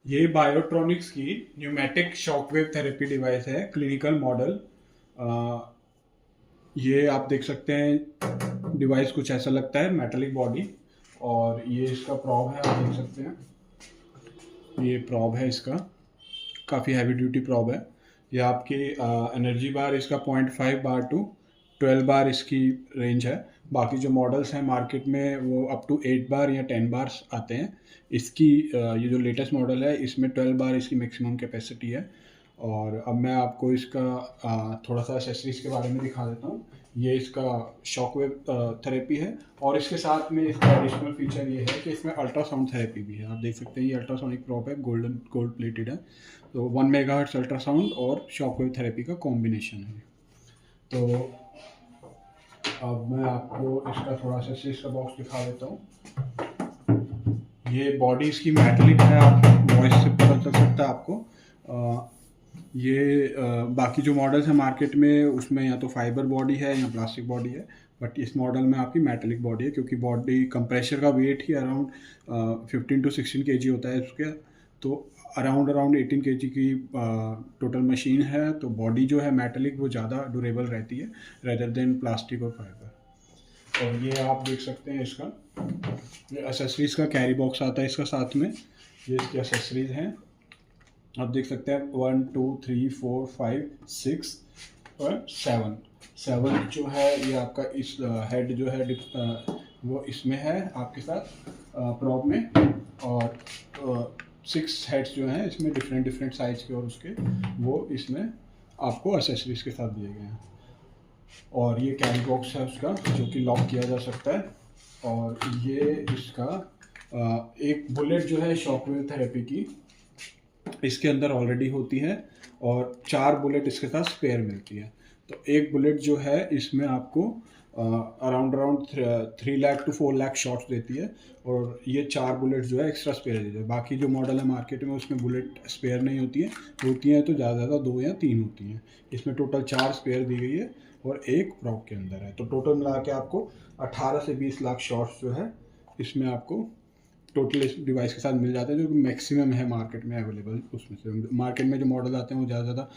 ये बायोट्रॉनिक्स की pneumatic shockwave therapy device है, क्लिनिकल मॉडल। ये आप देख सकते हैं, डिवाइस कुछ ऐसा लगता है, मेटालिक बॉडी। और ये इसका प्रॉब है, आप देख सकते हैं। ये प्रॉब है इसका, काफ़ी हैवी ड्यूटी प्रॉब है। ये आपकी एनर्जी बार इसका 0.5 बार टू 12 बार इसकी रेंज है। बाकी जो मॉडल्स हैं मार्केट में वो अप टू 8 बार या 10 बार आते हैं। इसकी ये जो लेटेस्ट मॉडल है इसमें 12 बार इसकी मैक्सिमम कैपेसिटी है। और अब मैं आपको इसका थोड़ा सा एसेसरीज के बारे में दिखा देता हूँ। ये इसका शॉकवेव थेरेपी है, और इसके साथ में इसका एडिशनल फीचर ये है कि इसमें अल्ट्रासाउंड थेरेपी भी है। आप देख सकते हैं ये अल्ट्रासोनिक प्रोब है, गोल्ड प्लेटेड है। तो 1 मेगाहर्ट्ज अल्ट्रासाउंड और शॉकवेव थेरेपी का कॉम्बिनेशन है। तो अब मैं आपको इसका थोड़ा सा इसका बॉक्स दिखा देता हूँ। ये बॉडी इसकी मेटलिक है, आप वॉइस से पता चल सकता है आपको। बाकी जो मॉडल्स हैं मार्केट में उसमें या तो फाइबर बॉडी है या प्लास्टिक बॉडी है, बट इस मॉडल में आपकी मेटेलिक बॉडी है, क्योंकि बॉडी कंप्रेशर का वेट ही अराउंड 15 to 16 kg होता है उसके। तो अराउंड 18 kg की टोटल मशीन है। तो बॉडी जो है मेटेलिक वो ज़्यादा ड्यूरेबल रहती है रेदर देन प्लास्टिक और फाइबर। और ये आप देख सकते हैं इसका, ये एसेसरीज का कैरी बॉक्स आता है इसका साथ में। ये इसकी एसेसरीज हैं, आप देख सकते हैं 1 2 3 4 5 6 और 7 जो है ये आपका इस हेड जो है वो इसमें है आपके साथ प्रॉब में। और 6 हेड्स जो हैं इसमें डिफरेंट साइज के और उसके वो इसमें आपको एसेसरीज के साथ दिए गए हैं। और ये कैरी बॉक्स है उसका जो कि लॉक किया जा सकता है। और ये इसका एक बुलेट जो है शॉकवेव थेरेपी की इसके अंदर ऑलरेडी होती है, और 4 बुलेट इसके साथ स्पेयर मिलती है। तो एक बुलेट जो है इसमें आपको around 3 lakh to 4 lakh shots देती है। और ये 4 बुलेट जो है एक्स्ट्रा स्पेयर देती है। बाकी जो मॉडल है मार्केट में उसमें बुलेट स्पेयर नहीं होती है, होती हैं तो ज़्यादा 2 या 3 होती हैं। इसमें टोटल 4 स्पेयर दी गई है और एक प्रॉप के अंदर है। तो टोटल मिला के आपको 18 से 20 लाख शॉट्स जो है इसमें आपको टोटल इस डिवाइस के साथ मिल जाते हैं, जो कि मैक्सिमम है मार्केट में अवेलेबल। उसमें से मार्केट में जो मॉडल आते हैं वो ज़्यादा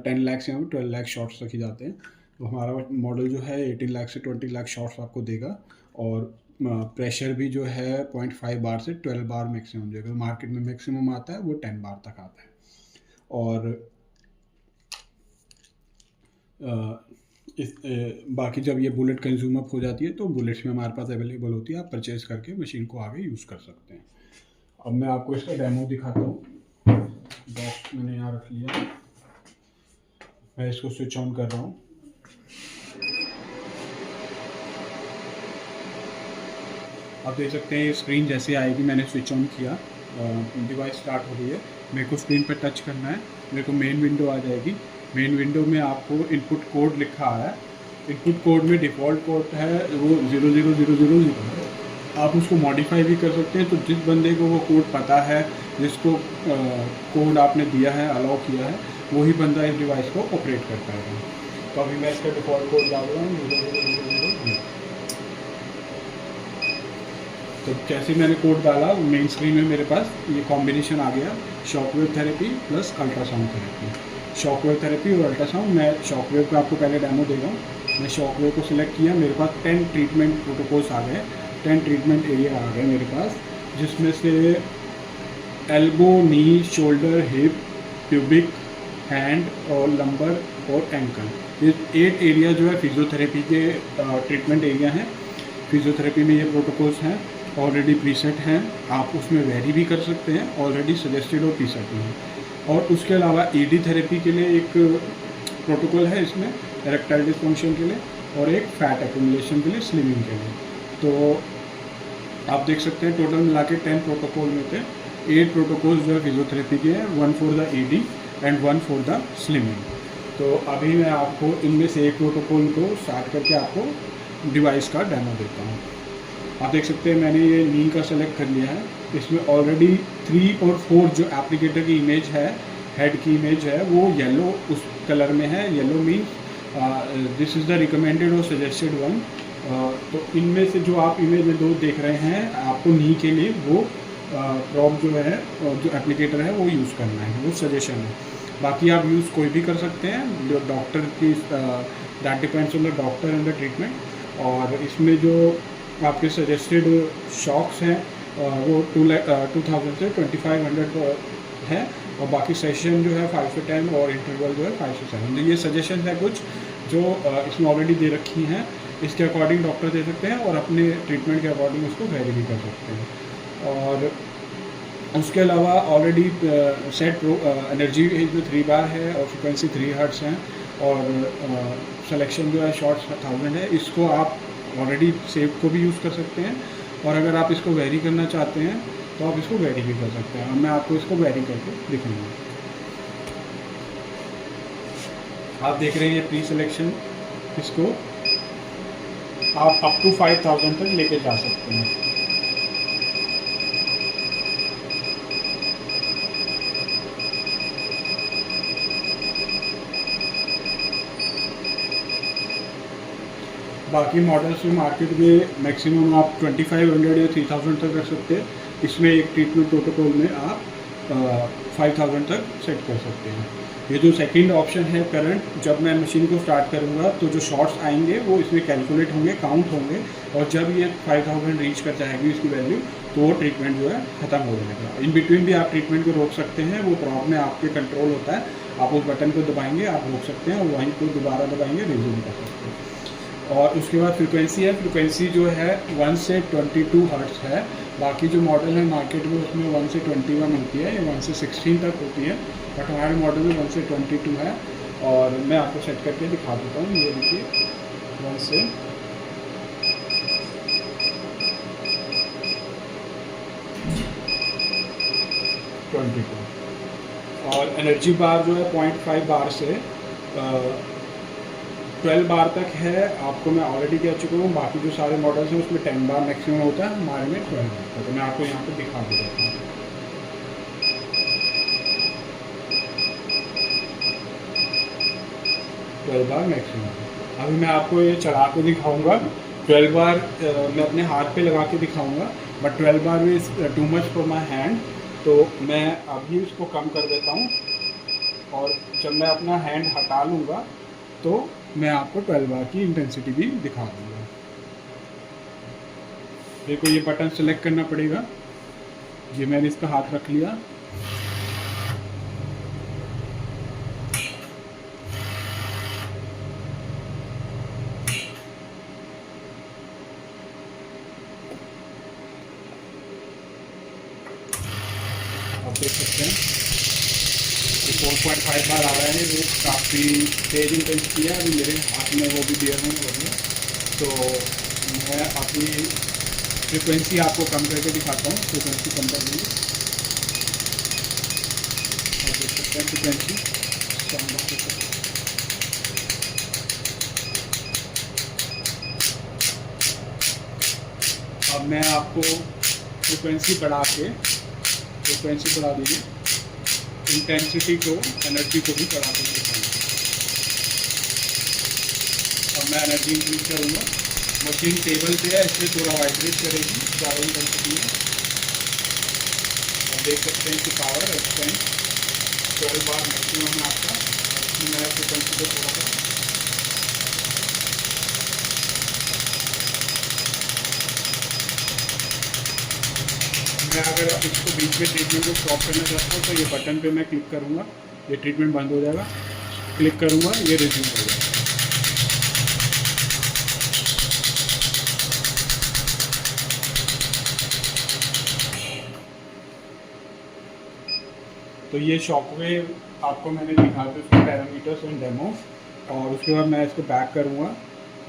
10 लाख से 12 लाख शॉट्स तक ही जाते हैं। तो हमारा मॉडल जो है 18 लाख से 20 लाख शॉट्स आपको देगा। और प्रेशर भी जो है 0.5 बार से 12 बार मैक्सिमम देगा। मार्केट में मैक्सिमम आता है वो 10 बार तक आता है। और बाकी जब ये बुलेट कंज्यूम अप हो जाती है तो बुलेट्स में हमारे पास अवेलेबल होती है, आप परचेज करके मशीन को आगे यूज़ कर सकते हैं। अब मैं आपको इसका डेमो दिखाता हूँ। बॉक्स मैंने यहाँ रख लिया, मैं इसको स्विच ऑन कर रहा हूँ। आप देख सकते हैं ये स्क्रीन जैसे आएगी, मैंने स्विच ऑन किया, डिवाइस स्टार्ट हो गई है। मेरे को स्क्रीन पर टच करना है, मेरे को मेन विंडो आ जाएगी। मेन विंडो में आपको इनपुट कोड लिखा आ रहा है। इनपुट कोड में डिफ़ॉल्ट कोड है वो 00000 है। आप उसको मॉडिफाई भी कर सकते हैं। तो जिस बंदे को वो कोड पता है, जिसको कोड आपने दिया है, अलाउ किया है, वही बंदा इस डिवाइस को ऑपरेट कर पाएगा। तो अभी मैं इसका डिफ़ॉल्ट कोड डाल रहा हूँ 00000। तो जैसे मैंने कोड डाला मेन स्क्रीन में मेरे पास ये कॉम्बिनेशन आ गया, shockwave therapy plus ultrasound therapy. Shockwave therapy और अल्ट्रासाउंड, मैं शॉकवेव का आपको पहले डेमो देगा। मैं शॉकवेव को सिलेक्ट किया, मेरे पास 10 ट्रीटमेंट प्रोटोकॉल्स आ गए, 10 ट्रीटमेंट एरिया आ गए मेरे पास, जिसमें से एल्बो, नी, शोल्डर, हिप, प्यूबिक, हैंड और लंबर और एंकल, ये 8 एरिया जो है फिजियोथेरेपी के ट्रीटमेंट एरिया हैं। फिजियोथेरेपी में ये प्रोटोकॉल्स हैं, ऑलरेडी प्रीसेट हैं, आप उसमें वेरी भी कर सकते हैं, ऑलरेडी सजेस्टेड और प्रीसेट भी हैं। और उसके अलावा ईडी थेरेपी के लिए एक प्रोटोकॉल है इसमें, इरेक्टाइल डिस्फंक्शन के लिए, और एक फैट एक्यूमुलेशन के लिए, स्लिमिंग के लिए। तो आप देख सकते हैं टोटल मिला के 10 प्रोटोकॉल में थे। 8 प्रोटोकॉल जो है फिजियोथेरेपी के हैं, 1 for the ED and 1 for the slimming. तो अभी मैं आपको इनमें से एक प्रोटोकॉल को स्टार्ट करके आपको डिवाइस का डेमो देता हूँ। आप देख सकते हैं मैंने ये नी का सेलेक्ट कर लिया है। इसमें ऑलरेडी 3 और 4 जो एप्लीकेटर की इमेज है, हेड की इमेज है, वो येलो उस कलर में है। Yellow means this is the recommended और सजेस्टेड वन। तो इनमें से जो आप इमेज में 2 देख रहे हैं आपको नी के लिए, वो प्रॉब जो है, जो एप्लीकेटर है वो यूज़ करना है, वो सजेशन है। बाकी आप यूज़ कोई भी कर सकते हैं, जो डॉक्टर की, that depends on the doctor and the treatment. और इसमें जो आपके सजेस्टेड शॉक्स हैं वो 2000 से 2500 है, और बाकी सेशन जो है 5 से 10 और इंटरवल जो है 5 से 7। तो ये सजेशन है कुछ जो इसमें ऑलरेडी दे रखी हैं, इसके अकॉर्डिंग डॉक्टर दे सकते हैं और अपने ट्रीटमेंट के अकॉर्डिंग उसको वेरी भी कर सकते हैं। और उसके अलावा ऑलरेडी सेट एनर्जी में 3 बार है और फ्रिक्वेंसी 3 हर्ट्स हैं, और सिलेक्शन जो है शॉर्ट्स 1000 है। इसको आप ऑलरेडी सेव को भी यूज़ कर सकते हैं, और अगर आप इसको वेरी करना चाहते हैं तो आप इसको वेरी भी कर सकते हैं। और मैं आपको इसको वेरी करके दिखाऊंगा। आप देख रहे हैं ये प्री सिलेक्शन, इसको आप अप टू 5000 तक लेके जा सकते हैं। बाकी मॉडल्स में मार्केट में मैक्सिमम आप 2500 या 3000 तक रख सकते हैं। इसमें एक ट्रीटमेंट प्रोटोकॉल में आप 5000 तक सेट कर सकते हैं। ये जो सेकंड ऑप्शन है करंट, जब मैं मशीन को स्टार्ट करूँगा तो जो शॉट्स आएंगे वो इसमें कैलकुलेट होंगे, काउंट होंगे, और जब ये 5000 रीच कर जाएगी इसकी वैल्यू, तो वो ट्रीटमेंट जो है ख़त्म हो जाएगा। इन बिटवीन भी आप ट्रीटमेंट को रोक सकते हैं, वो प्रॉब में आपके कंट्रोल होता है। आप उस बटन को दबाएंगे, आप रोक सकते हैं, और वहीं को दोबारा दबाएंगे, रिज्यूम कर सकते हैं। और उसके बाद फ्रिक्वेंसी है, फ्रिक्वेंसी जो है 1 से 22 हर्ट्स है। बाकी जो मॉडल है मार्केट में उसमें 1 से 21 होती है, या 1 से 16 तक होती है, बट हमारे मॉडल में 1 से 22 है। और मैं आपको सेट करके दिखा देता हूँ। ये देखिए 1 से 22, और एनर्जी बार जो है 0.5 बार से 12 बार तक है। आपको मैं ऑलरेडी कह चुका हूँ, बाकी जो सारे मॉडल्स हैं उसमें 10 बार मैक्सिमम होता है, हमारे में 12 बार तक। तो मैं आपको यहाँ पे दिखा भी देता हूँ। 12 बार मैक्सिमम। अभी मैं आपको ये चढ़ा के दिखाऊंगा। 12 बार मैं अपने हाथ पे लगा के दिखाऊंगा, but 12 bar is too much for my hand, तो मैं अभी इसको कम कर देता हूँ, और जब मैं अपना हैंड हटा लूँगा तो मैं आपको 12 बार की इंटेंसिटी भी दिखा दूँगा। देखो ये बटन सेलेक्ट करना पड़ेगा, ये मैंने इसका हाथ रख लिया। आप देख सकते हैं 4.5 बार आ रहा है, वो काफ़ी तेज इंटेंसिटी है। अभी मेरे हाथ में वो भी दिया होने लगे, तो मैं अभी फ्रिक्वेंसी आपको कम करके दिखाता हूँ। फ्रिक्वेंसी कम कर देंगे, आप देख सकते हैं फ्रिक्वेंसी कम कर सकते हैं। अब मैं आपको फ्रिक्वेंसी बढ़ा दीजिए, इंटेंसिटी को, एनर्जी को भी बढ़ा के दिखाऊंगा। अब मैं एनर्जी इंक्रीज करूँगा। मशीन टेबल पे है इसलिए थोड़ा वाइब्रेट करेगी ज़्यादा इंटेंसिटी में। अब देख सकते हैं कि पावर एक्सपेंड 12 बार मैक्सिमम है आपका। इसमें मैं फ्रिक्वेंसी को थोड़ा सा मैं अगर इसको बीच में ट्रीटमेंट को स्टॉप करना चाहता हूँ तो ये बटन पे मैं क्लिक करूँगा, ये ट्रीटमेंट बंद हो जाएगा। क्लिक करूँगा, ये रिज्यूम हो जाएगा। तो ये शॉकवेव आपको मैंने दिखा दिया, उसके पैरामीटर्स एंड डेमो। और उसके बाद मैं इसको बैक करूँगा,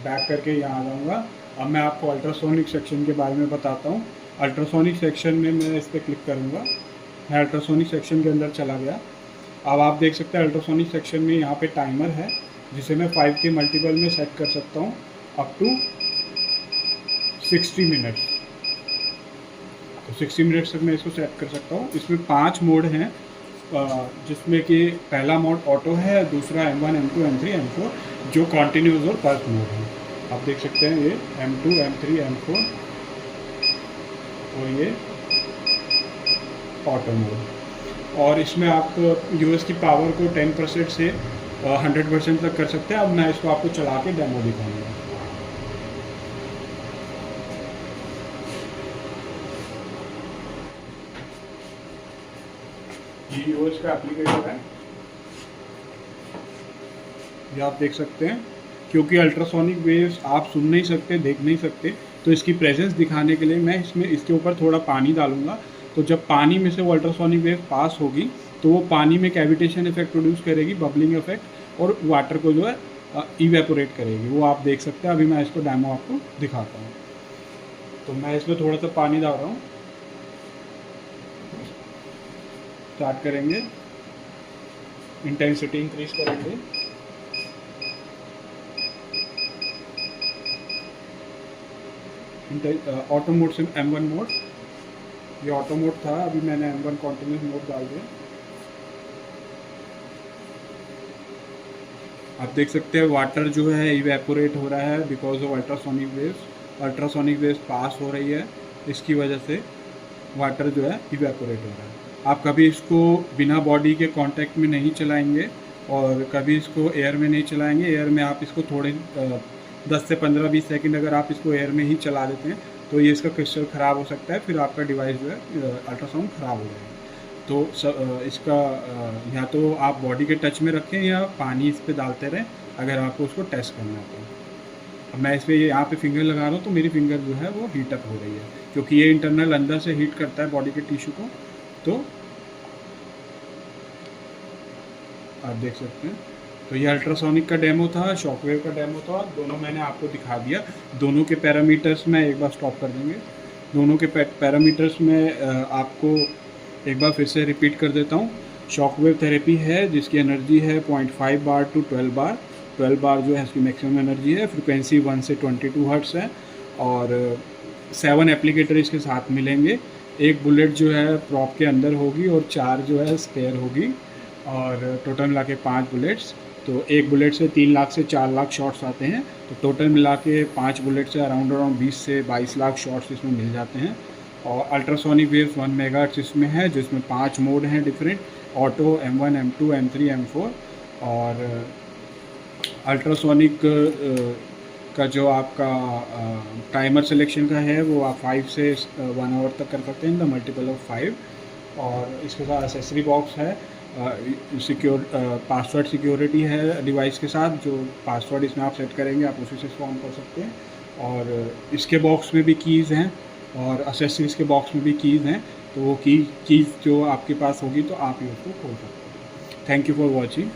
बैक करके यहाँ आ जाऊँगा। अब मैं आपको अल्ट्रासोनिक सेक्शन के बारे में बताता हूँ। अल्ट्रासोनिक सेक्शन में मैं इस पर क्लिक करूँगा, मैं अल्ट्रासोनिक सेक्शन के अंदर चला गया। अब आप देख सकते हैं अल्ट्रासोनिक सेक्शन में यहाँ पे टाइमर है, जिसे मैं 5 के मल्टीपल में सेट कर सकता हूँ अप टू 60 मिनट्स। तो 60 मिनट्स तक मैं इसको सेट कर सकता हूँ। इसमें 5 मोड हैं, जिसमें कि पहला मोड ऑटो है, दूसरा M1, M2, M3, M4 जो कॉन्टिन्यूस और पल्स मोड है। आप देख सकते हैं ये M2, M3, M4 और ये ऑटो मोड। और इसमें आप यूएस की पावर को 10% से 100% तक कर सकते हैं। अब मैं इसको आपको चला के डेमो दिखाऊंगा। ये यूएस का एप्लीकेटर है, ये आप देख सकते हैं। क्योंकि अल्ट्रासोनिक वेव्स आप सुन नहीं सकते, देख नहीं सकते, तो इसकी प्रेजेंस दिखाने के लिए मैं इसमें इसके ऊपर थोड़ा पानी डालूंगा। तो जब पानी में से वो अल्ट्रासोनिक वेव पास होगी तो वो पानी में कैविटेशन इफेक्ट प्रोड्यूस करेगी, बबलिंग इफेक्ट, और वाटर को जो है इवेपोरेट करेगी। वो आप देख सकते हैं। अभी मैं इसको डेमो आपको दिखाता हूँ। तो मैं इसमें थोड़ा सा पानी डाल रहा हूँ। स्टार्ट करेंगे, इंटेंसिटी इंक्रीज करेंगे। ऑटो मोड से M1 मोड, ये ऑटो मोड था, अभी मैंने M1 कॉन्टिन्यूस मोड डाल दिया। आप देख सकते हैं वाटर जो है इवेपोरेट हो रहा है because of ultrasonic waves. Ultrasonic waves pass हो रही है, इसकी वजह से वाटर जो है इवेपोरेट हो रहा है। आप कभी इसको बिना बॉडी के कांटेक्ट में नहीं चलाएंगे और कभी इसको एयर में नहीं चलाएंगे। एयर में आप इसको थोड़े 10 से 15-20 सेकंड अगर आप इसको एयर में ही चला देते हैं तो ये इसका क्रिस्टल ख़राब हो सकता है, फिर आपका डिवाइस जो है अल्ट्रासाउंड ख़राब हो जाएगा। तो इसका या तो आप बॉडी के टच में रखें या पानी इस पर डालते रहें अगर आपको उसको टेस्ट करना है तो। अब मैं इस पर यहाँ पे फिंगर लगा रहा हूँ तो मेरी फिंगर जो है वो हीट अप हो रही है, क्योंकि ये इंटरनल अंदर से हीट करता है बॉडी के टिश्यू को। तो आप देख सकते हैं। तो ये अल्ट्रासोनिक का डेमो था, शॉकवेव का डेमो था, दोनों मैंने आपको दिखा दिया। दोनों के पैरामीटर्स में एक बार स्टॉप कर देंगे। दोनों के पैरामीटर्स में आपको एक बार फिर से रिपीट कर देता हूँ। शॉकवेव थेरेपी है जिसकी एनर्जी है 0.5 बार टू 12 बार। 12 बार जो है इसकी मैक्सिमम एनर्जी है। फ्रिक्वेंसी 1 से 22 हर्ट्ज़ है और 7 एप्लीकेटर इसके साथ मिलेंगे। एक बुलेट जो है प्रॉप के अंदर होगी और 4 जो है स्पेयर होगी, और टोटल मिला के 5 बुलेट्स। तो एक बुलेट से 3 लाख से 4 लाख शॉट्स आते हैं। तो टोटल मिला के 5 बुलेट से अराउंड 20 से 22 लाख शॉट्स इसमें मिल जाते हैं। और अल्ट्रासोनिक वेव्स 1 मेगाहर्ट्ज़ इसमें है, जिसमें 5 मोड हैं different, auto, M1, M2, M3, M4। और अल्ट्रासोनिक का जो आपका टाइमर सिलेक्शन का है वो आप 5 से 1 आवर तक कर सकते हैं, द मल्टीपल ऑफ 5। और इसके साथ एसेसरी बॉक्स है, सिक्योर पासवर्ड सिक्योरिटी है डिवाइस के साथ। जो पासवर्ड इसमें आप सेट करेंगे आप उसी से इसको ऑन कर सकते हैं। और इसके बॉक्स में भी कीज़ हैं और एसेसरीज के बॉक्स में भी कीज़ हैं। तो वो कीज़ जो आपके पास होगी तो आप ही उसको खोल सकते हैं। Thank you for watching.